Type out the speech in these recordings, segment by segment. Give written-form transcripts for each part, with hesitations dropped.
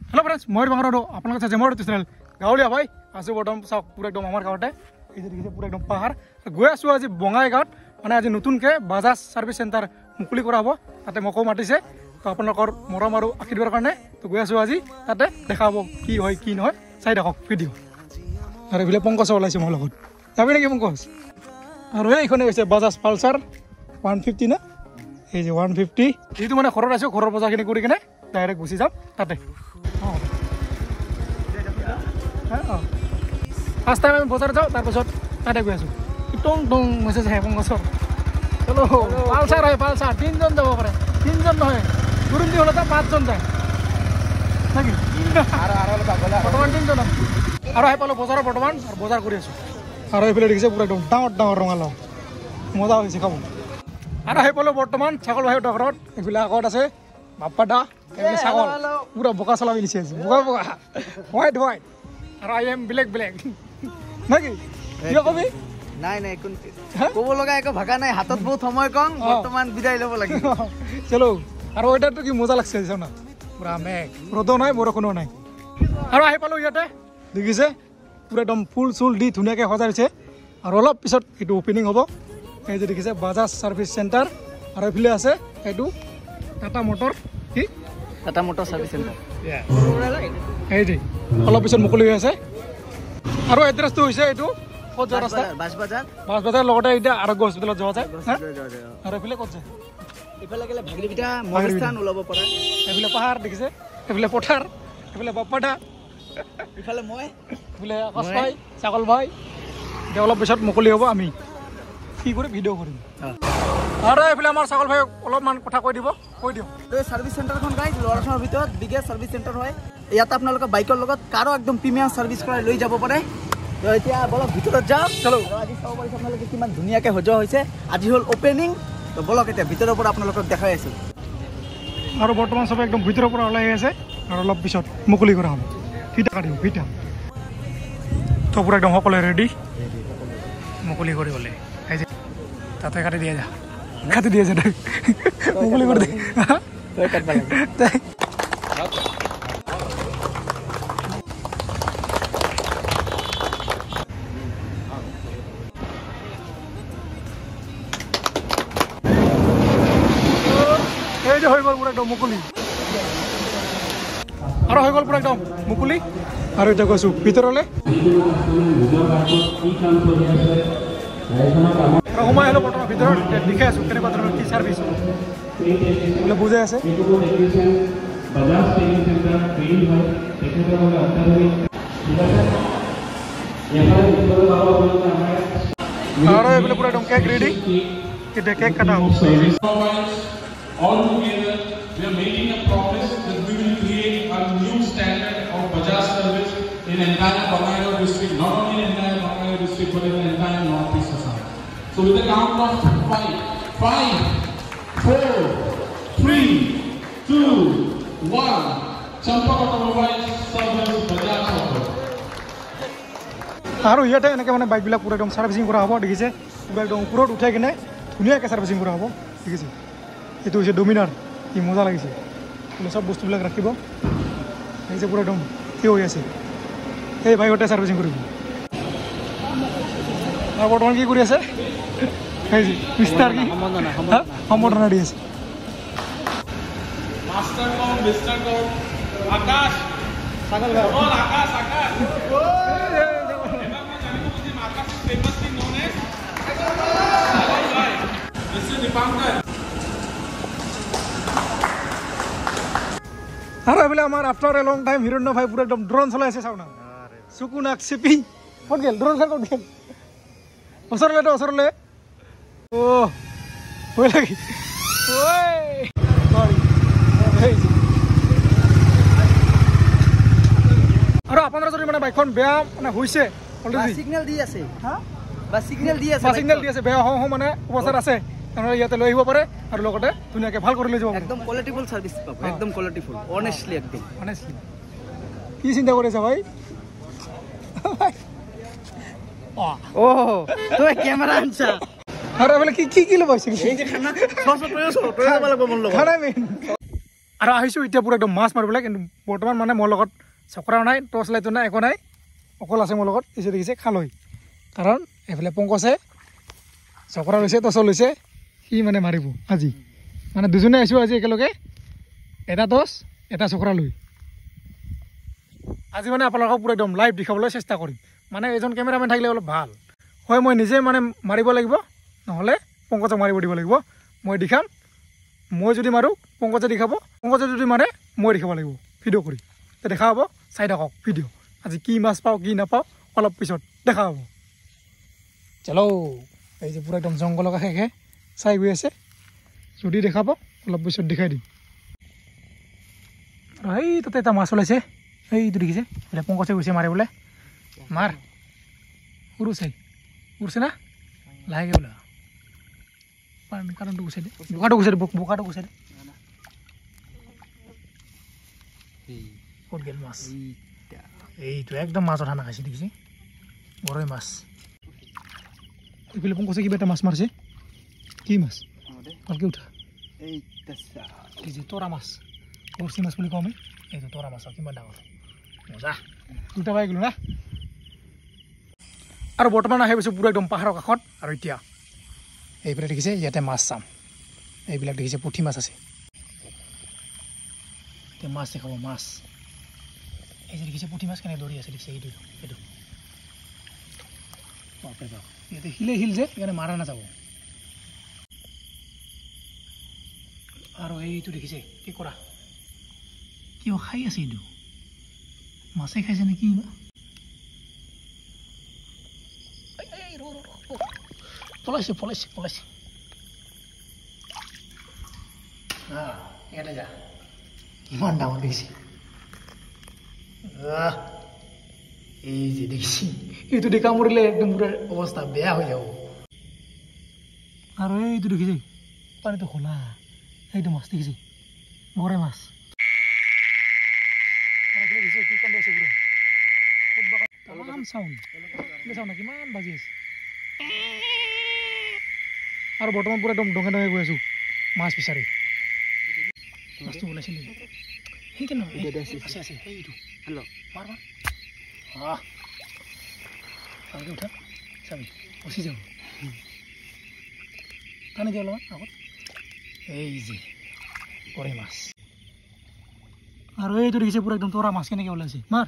Hello friends मयूर बांगरो आपन जेमर channel गाँवलिया भाई आसो बर्तमान चाक पूरा एकदम आमार गाँवते देखिए पूरा एकदम पहाड़ गई आसो आज बंगाई गाँव माने आज नतुनके बाजाज सार्विस सेंटर मुकली करा हबो ताते मको मातिसे तो आपनकर मरम और आशीर्वाद कारण तो गई आसो आज ताते देखाब कि হয় কি নহয় চাই দেখক ভিডিও और ये पंकज ओलाइছে मोर लगत যাবি নেকি पंकज और এইখনে হৈছে বাজাজ পালসার 150 ना এই যে 150 যেটো মানে ঘৰত আছো ঘৰৰ বজাৰখিনি কৰি কিনে ডাইৰেক্ট গুচি যাম তাতে फार्स्ट टाइम बजार जाओ तार पाছত ताते गई आছো टং टং मेसेज है पंकजर चलो पालसार है पालसार तीनजन যাব পারে तीनजन নহয় গুरुंदी হলো তা পাঁচজন যায় নাকি আর হলো পাগলা বর্তমান তিনজন আর আই পালো বজাৰৰ বৰ্তমান আৰ বজাৰ কৰি আছো আৰ এইফালে দেখিছে পুৰা একদম ডাঙৰ ডাঙৰ ৰঙালাও মজা হৈছে খাব আৰ আই পালো বৰ্তমান ছাগল ভাই ডকৰত এইফালে আগত আছে বাপ্পাদা এইফালে ছাগল পুরা বোকা চলা মিলিছে বোকা বোকা হোয়াইট হোয়াইট আর আই এম ব্ল্যাক ব্ল্যাক নাকি কি কবি নাই নাই কোন কব লগা এক ভাগা নাই হাতত বহুত সময় কম বর্তমান বিদায় লব লাগি চলো আর ওইটা তো কি মজা লাগছে জানো পুরা মেঘ রোদ নাই বৰষুণো নাই আর আহি পালো ইয়াতে দেখিছে পুরা একদম ফুল চুল দি ধুনিয়াকে সজাইছে আর অলপ পিছত এটো ওপেনিং হ'ব এই যে দেখিছে বাজাজ সার্ভিস সেন্টার আর এফালে আছে এটো টাটা মোটর কি টাটা মোটর সার্ভিস সেন্টার এই যে অলপ পিছত মুকলি হৈ আছে আৰু এড্ৰেছটো হৈছে এটো কত ৰাস্তা বাস বাজাৰ লগতে এটা আৰোগ্য হস্পিটালত যোৱা যায় আৰু এফালে কত যায় এফালে গেলে ভাগিলিটা মহাস্থান ওলাব পাৰা এফালে পাহাৰ দেখিছে এফালে পথাৰ এফালে বাপ্পাদা এফালে মই এফালে আকাশ ভাই ছাগল ভাই এটা অলপ পিছত মুকলি হ'ব আমি কি কৰি ভিডিও কৰিম আৰু এফালে আমাৰ ছাগল ভাই অলপমান কথা কৈ দিও এই সাৰ্ভিস সেন্টাৰখন গাইজ লৰাছৰ ভিতৰত বিগেষ্ট সাৰ্ভিস সেন্টাৰ হয় ইয়াত আপোনালোকে বাইকৰ লগত কাৰো একদম প্ৰিমিয়াম সাৰ্ভিস কৰাই লৈ যাব পাৰে তো এতিয়া বলক ভিতৰত যাও চলো আজি চাও পাৰিছে আপোনালোকে কিমান ধুনিয়াকে সজোৱা হৈছে আজি হল ওপেনিং তো বলক এতিয়া ভিতৰৰ পৰা আপোনালোকক দেখাই আছো আৰু বৰ্তমান সব একদম ভিতৰৰ পৰা ওলাই আছে আৰু অলপ পিছত মুকলি কৰা হ'ব ফিটা কাটিব ফিটা তো পুৰা একদম সকলে ৰেডি মুকলি কৰিবলৈ এই যে তাতে কাটি দিয়া যা মুকলি কৰি দে তই কাটবা লাগে এই যে হৈ গ'ল পুৰা একদম মুকলি আৰু হৈ গ'ল পুৰা একদম মুকলি আৰু এতিয়া গৈছো ভিতৰলৈ সময় হলো বৰ্তমান ভিতৰত লিখাই আছো কেনেকুৱা ধৰণৰ কি চাৰ্ভিচ বোলে বুজাই আছে আৰু এইফালে পুৰা একদম কেক ৰেডি এতিয়া কেক কাটা হ'ব All together, we are making a promise that we will create a new standard of Bajaj service in entire Bangladesh district, not only in entire Bangladesh district, but in the entire Northeast Assam. So with the count of 5, 4, 3, 2, 1, Champak Automobile Service Bajaj Auto. আৰু ইয়াতে এনেকৈ মানে বাইকবিলাক পুৰা একদম সাৰ্ভিচিং কৰা হ'ব দেখিছে পুৰা একদম ওপৰত উঠাই কিনে ধুনীয়াকৈ সাৰ্ভিচিং কৰা হ'ব দেখিছে এইটো হৈছে ডমিনাৰ কি মজা লাগিছে বোলে সব বস্তুবিলাক ৰাখিব এই যে পুৰা একদম থিয় হৈ আছে এই বাইকতে সাৰ্ভিচিং কৰিব আৰু বৰ্তমান কি কৰি আছে এই যে মিষ্টাৰ কি সম্বৰ্ধনা দি আছে Master Kong, Mr. Kong, Akash, ছাগল ভাই all Akash. Akash is famously known as Sagal Bhai. Mr. Dipankar. আৰু এইফালে আমাৰ after a long time Hiranya ভাই পুৰা একদম ড্ৰোন চলাই আছে চাও না চকুনাক চিপি ক'ত গেল ড্ৰোন ক'ত গেল ওচৰলৈ ভয় লাগি আৰু আপোনাৰ যদি মানে বাইকখন বেয়া মানে হৈছে অলৰেডি সিগন্যাল দি আছে সিগন্যাল দি আছে বেয়া হওঁ মানে অৱস্থাত আছে তেনেহ'লে ইয়াতে লৈ আহিব পাৰে আৰু লগতে ধুনীয়াকৈ ভাল কৰি লৈ যাব একদম কোয়ালিটিফুল সাৰ্ভিস পাব একদম কোয়ালিটিফুল অনেস্টলি একদম অনেস্টলি কি চিন্তা কৰিছা ভাই ও তুই ক্যামেৰা আনছা আৰু এইফালে কি ল'ব আহিছে এই যে খানা 600 লাগব মন লগ খানা মেইন আৰু আহিছোঁ এতিয়া পুৰা একদম মাছ মাৰিবলৈ কিন্তু বৰ্তমান মানে মোৰ লগত চকৰাও নাই টৰ্চ লাইটো নাই একো নাই অকল আছে মোৰ লগত এই যে দেখিছে খালৈ কাৰণ এইফালে পংকজে চকৰা লৈছে টৰ্চ লৈছে সি মানে মাৰিব আজি মানে দুজনে আহিছোঁ আজি একেলগে এটা টৰ্চ এটা চকৰা লৈ আজি মানে আপোনালোকক পুৰা একদম লাইভ দেখাবলৈ চেষ্টা কৰিম মানে এজন কেমেৰামেন থাকিলে অলপ ভাল হয় মই নিজে মানে মাৰিব লাগিব নহ'লে পংকজক মাৰিব দিব লাগিব মই দেখাম মই যদি মাৰোঁ পংকজে দেখাব পংকজে যদি মাৰে মই দেখাব লাগিব ভিডিঅ' কৰি দেখা হ'ব চাই থাকক ভিডিঅ' আজি কি মাছ পাওঁ কি নাপাওঁ অলপ পিছত দেখা হ'ব চলো এই যে পুৰা একদম জংঘলৰ কাষে চাই গৈ আছে যদি দেখাব অলপ পিছত দেখাই দিম আৰু এই তাতে এটা মাছ ওলাইছে এইটো দেখিছে এতিয়া পংকজে গৈছে মাৰিবলৈ মাৰ সৰু চাই উঠছে না লাহেকৈ ওলা কাৰণটো গুচাই দে বোকাটো গুচাই দে বোকাটো গুচাই দে ক'ত গেল মাছ এইটো একদম মাছ অঠা নাখাইছে দেখিছে গৰৈ মাছ এইফালে পংকজে কিবা এটা মাছ মাৰিছে কি মাছ ভালকৈ উঠা এই যে তৰা মাছ বৰশী মাছ বুলি কওঁ আমি এইটো তৰা মাছ কিমান ডাঙৰ মজা দুটা পাই গ'লো না আৰু বৰ্তমান আহি পাইছোঁ পুৰা একদম পাহাৰৰ কাষত আৰু এতিয়া এইফালে দেখিছে ইয়াতে মাছ চাম এইবিলাক দেখিছে পুঠি মাছ আছে এতিয়া মাছ দেখাব মাছ এই যে দেখিছে পুঠি মাছ কেনেকৈ দৌৰি আছে দেখিছে এইটো এইটো বাপৰে বাপ ইয়াতে শিলে শিল যে সেইকাৰণে মাৰা নাযাব আৰু এইটো দেখিছে কি কৰা কিয় খাই আছে এইটো মাছে খাইছে নে কি পলাইছে পলাইছে পলাইছে ইয়াতে যা ইমান ডাঙৰ দেখিছে এই যে দেখিছে এইটো দেখা মৰিলে একদম পুৰা অৱস্থা বেয়া হৈ যাব আৰু এইটো দেখিছে পানীটো খোলা এইটো মাছ দেখিছে গৰৈ মাছ কিমান বাজি আছে আৰু বৰ্তমান পুৰা একদম ডঙে ডঙে গৈ আছোঁ মাছ বিচাৰি মাছটো ওলাইছে নেকি সেইটো নহয় আছে আছে সেইটো হেল্ল' মাৰ মাৰ ভালকৈ উঠা চাবি ফচি যাব টানি দিয়া অলপমান আগত এই যে গৰৈ মাছ আৰু এইটো দেখিছে পুৰা একদম তৰা মাছ কেনেকৈ ওলাইছে মাৰ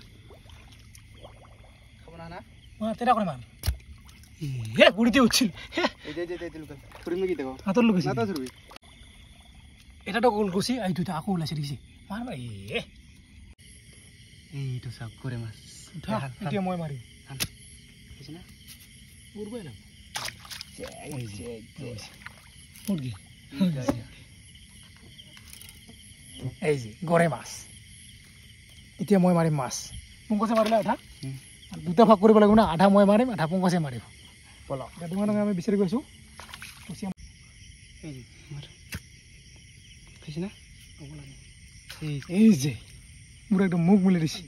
মাৰ তেৰা কৰে মাৰ হে গুড়িতে উঠছিল হাতৰ লুকাইছে এটাতো গোল গুচি আহি দুটা আকৌ ওলাইছে দেখিছে মাৰ মাৰ এইটো চাওক গৰৈ মাছ উঠা এতিয়া মই মাৰিম এই যে গৰৈ মাছ এতিয়া মই মাৰিম মাছ পংকজে মাৰিলে আধা দুটা ভাগ কৰিব লাগিব না আধা মই মাৰিম আধা পংকজে মাৰিব বলক ডঙে ডঙে আমি বিচাৰি গৈছোঁ এই যে মোৰ একদম মুখ মিলি দিছে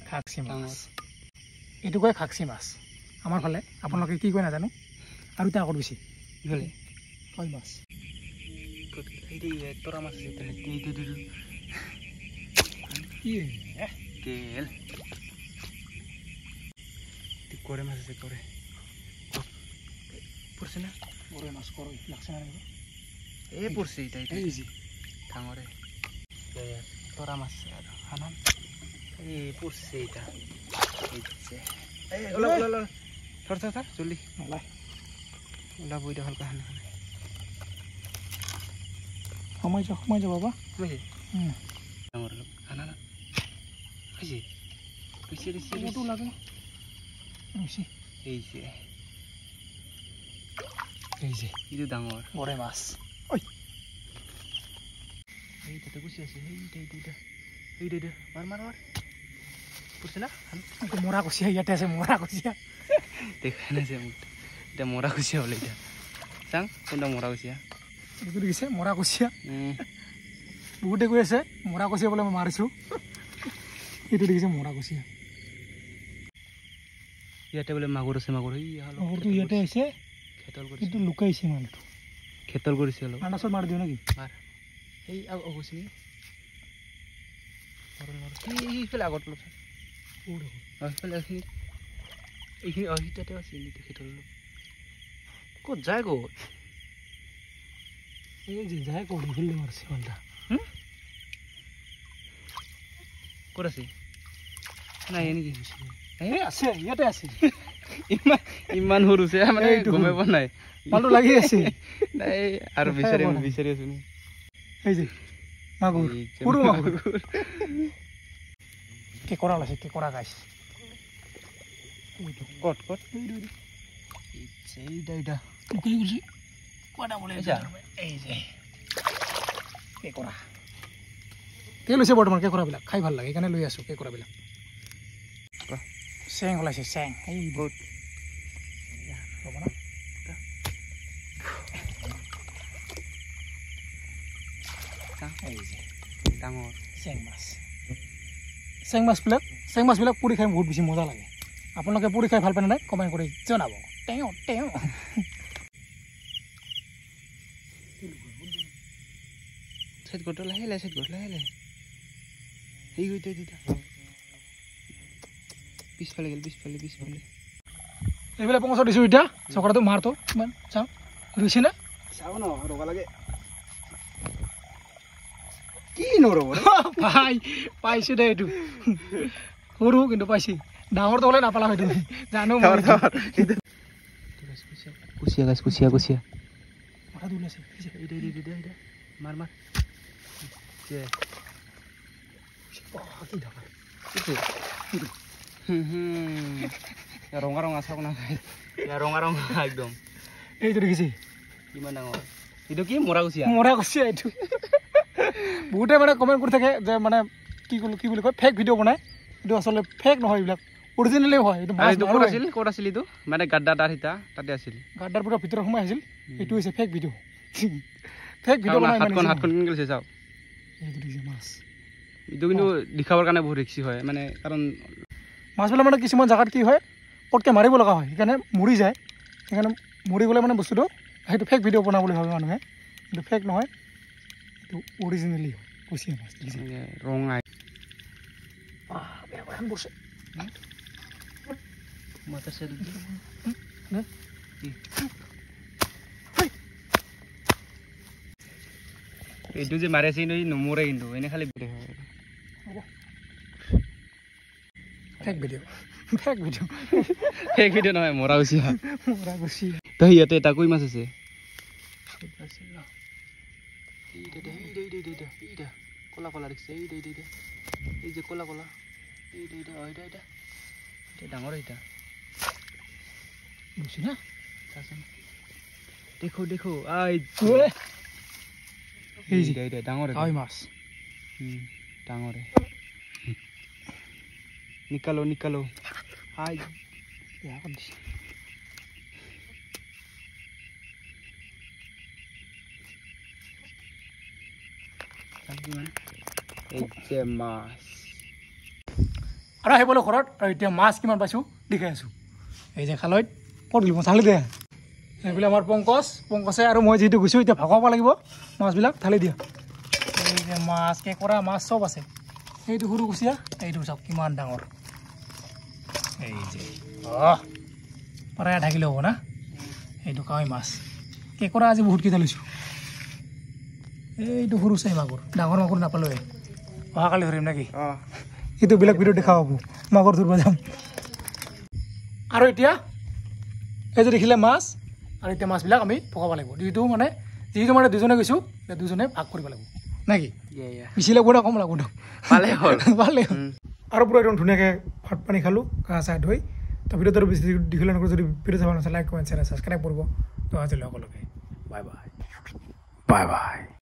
খাকচি মাছ এইটো কয় খাকচি মাছ আমাৰ ফালে আপোনালোকে কি কয় নাজানো আৰু এটা আগত গৈছে কয় মাছ তৰা মাছ গৰৈ মাছ আছে গৰৈ পৰছে না গৰৈ মাছ গৰৈ লাগছে না এই পৰছে এটা ডাঙৰে তৰা মাছ আৰু হানান এই পৰছে এটা থৰ থৰ থৰ জলদি ওলাই ওলাব এতিয়া ভালকৈ হানে হানে সময় যাব বাবা ডাঙৰ অলপ হানা না খাইছে লাগে এই যে এইটো ডাঙৰ গৰৈ মাছ এই তাতে গুচি আছে এইটা মাৰ মাৰ মাৰ পৰছে না মৰা কুচিয়া ইয়াতে আছে মৰা কুচিয়া দেখা নাযায় মোক এতিয়া মৰা কুচিয়া বোলে এতিয়া চাং কোনটা মৰা কুচিয়া এইটো দেখিছে মৰা কুচিয়া বহুতে কৈ আছে মৰা কুচিয়া বোলে মই মাৰিছোঁ এইটো দেখিছে মৰা কুচিয়া ইয়াতে বোলে মাগুৰ আছে মাগুৰ মাগুৰটো ইয়াতে আছে খেতল কিন্তু লুকাইছে মানুহটো খেতল কৰিছে অলপ আন্দাজত মাৰি দিওঁ নেকি মাৰ এই অগছি এইফালে আগত অলপ এইফালে এইখিনি তাতে আছে তেখেতৰ ক'ত যায় ক'ত এই যে যায় ক'ত এইফালে মাৰিছে ঘণ্টা ক'ত আছে নাই নেকি এই আছে ইয়াতে আছে ইমান সৰুছে মানে গমে পোৱা নাই মালটো লাগি আছে নাই আৰু বিচাৰি আছো এই যে মাগুৰ সৰু মাগুৰ কেকৰা ওলাইছে কেকৰা গাইছ ক'ত এইটা মুকলি কৰিছে কোৱাটা বোলে এই যে কেকৰা কে লৈছে বৰ্তমান কেকৰাবিলাক খাই ভাল লাগে সেইকাৰণে লৈ আছোঁ কেকৰাবিলাক চেং ওলাইছে চেং এই বহুত হ'ব না এই যে ডাঙৰ চেং মাছবিলাক পুৰি খাই বহুত বেছি মজা লাগে আপোনালোকে পুৰি খাই ভাল পায় নাই কমেণ্ট কৰি জনাব টেও চেট গ'ত লাহে লাহে সেই গৈ পিছফালে এইবিলাক পঞ্চাছ দিছোঁ এতিয়া চকৰাটো মাৰটো ইমান চাওঁ ৰুইছে না চাওঁ ন ৰ'ব লাগে কি নৰ'ব ভাই পাইছোঁ দে এইটো সৰু কিন্তু পাইছে ডাঙৰটো হ'লে নাপালাম সেইটো জানো কুচিয়া মাথাটো ওলাইছে মাৰ ৰঙা চাওক না ৰঙা একদম এইটো দেখিছে কিমান ডাঙৰ এইটো কি মৰা কুচিয়া এইটো বহুতে মানে কমেণ্ট কৰি থাকে যে মানে কি বুলি কয় ফেক ভিডিঅ' বনাই এইটো আচলতে ফেক নহয় এইবিলাক অৰিজিনেলি হয় এইটো ক'ত আছিল এইটো মানে গাড্ডা তাৰ সিতা তাতে আছিল গাড্ডাৰ পৰা ভিতৰত সোমাই আছিল এইটো হৈছে ফেক ভিডিঅ' হাতখন গৈছে চাওক এইটো দেখিছে মাছ এইটো কিন্তু দেখাবৰ কাৰণে বহুত ৰিক্সি হয় মানে কাৰণ মাছবিলাক মানে কিছুমান জেগাত কি হয় পটকৈ মাৰিব লগা হয় সেইকাৰণে মৰি যায় সেইকাৰণে মৰি গ'লে মানে বস্তুটো সেইটো ফেক ভিডিঅ' বনাবলৈ ভাবে মানুহে কিন্তু ফেক নহয় এইটো অৰিজিনেলি হয় কুচিয়া মাছ ৰঙা এইটো যে মাৰি আছে কিন্তু নমৰে কিন্তু এনে খালি ফেক ভিডিঅ' নহয় মৰা কুচিয়া তো ইয়াতে এটা কৈ মাছ আছে কলা দেখিছে এই যে কলা ডাঙৰ এইটা বুঝছি না দেখো ডাঙৰ মাছ ডাঙৰে নিকালো আই মাছ আৰু আহিবলৈ ঘৰত আৰু এতিয়া মাছ কিমান পাইছোঁ দেখাই আছোঁ এই যে খালৈত ক'ত দিব চালি দে এইবিলাক আমাৰ পংকজে আৰু মই যিহেতু গৈছোঁ এতিয়া ভাগাব লাগিব মাছবিলাক ঢালি দিয়া এই যে মাছ কেকৰা মাছ চব আছে এইটো সৰু কুচিয়া এইটো চাওক কিমান ডাঙৰ এই যে প্ৰায় আধা কিলো হ'ব না এইটো কাৱৈ মাছ কেকৰা আজি বহুতকেইটা লৈছোঁ এইটো সৰু চাই মাগুৰ ডাঙৰ মাগুৰ নাপালোৱে অহাকালি ধৰিম নেকি এইটো বেলেগ ভিডিঅ' দেখা পাব মাগুৰ ধৰিব যাম আৰু এতিয়া এই যে দেখিলে মাছ আৰু এতিয়া মাছবিলাক আমি পকাব লাগিব যিটো মানে দুজনে গৈছোঁ দুজনে ভাগ কৰিব লাগিব নেকি বেছি লাগিব না কম লাগিব ভালেই হ'ল আৰু পুৰা একদম ধুনীয়াকৈ ভাত পানী খালোঁ গা চা ধুই তো ভিডিঅ'টো আৰু বেছি দীঘলীয়া নকৰোঁ যদি ভিডিঅ' চাব নাচায় লাইক কমেণ্ট শ্বেয়াৰ ছাবস্ক্ৰাইব কৰিব তো আজিলৈ সকলোকে বাই বাই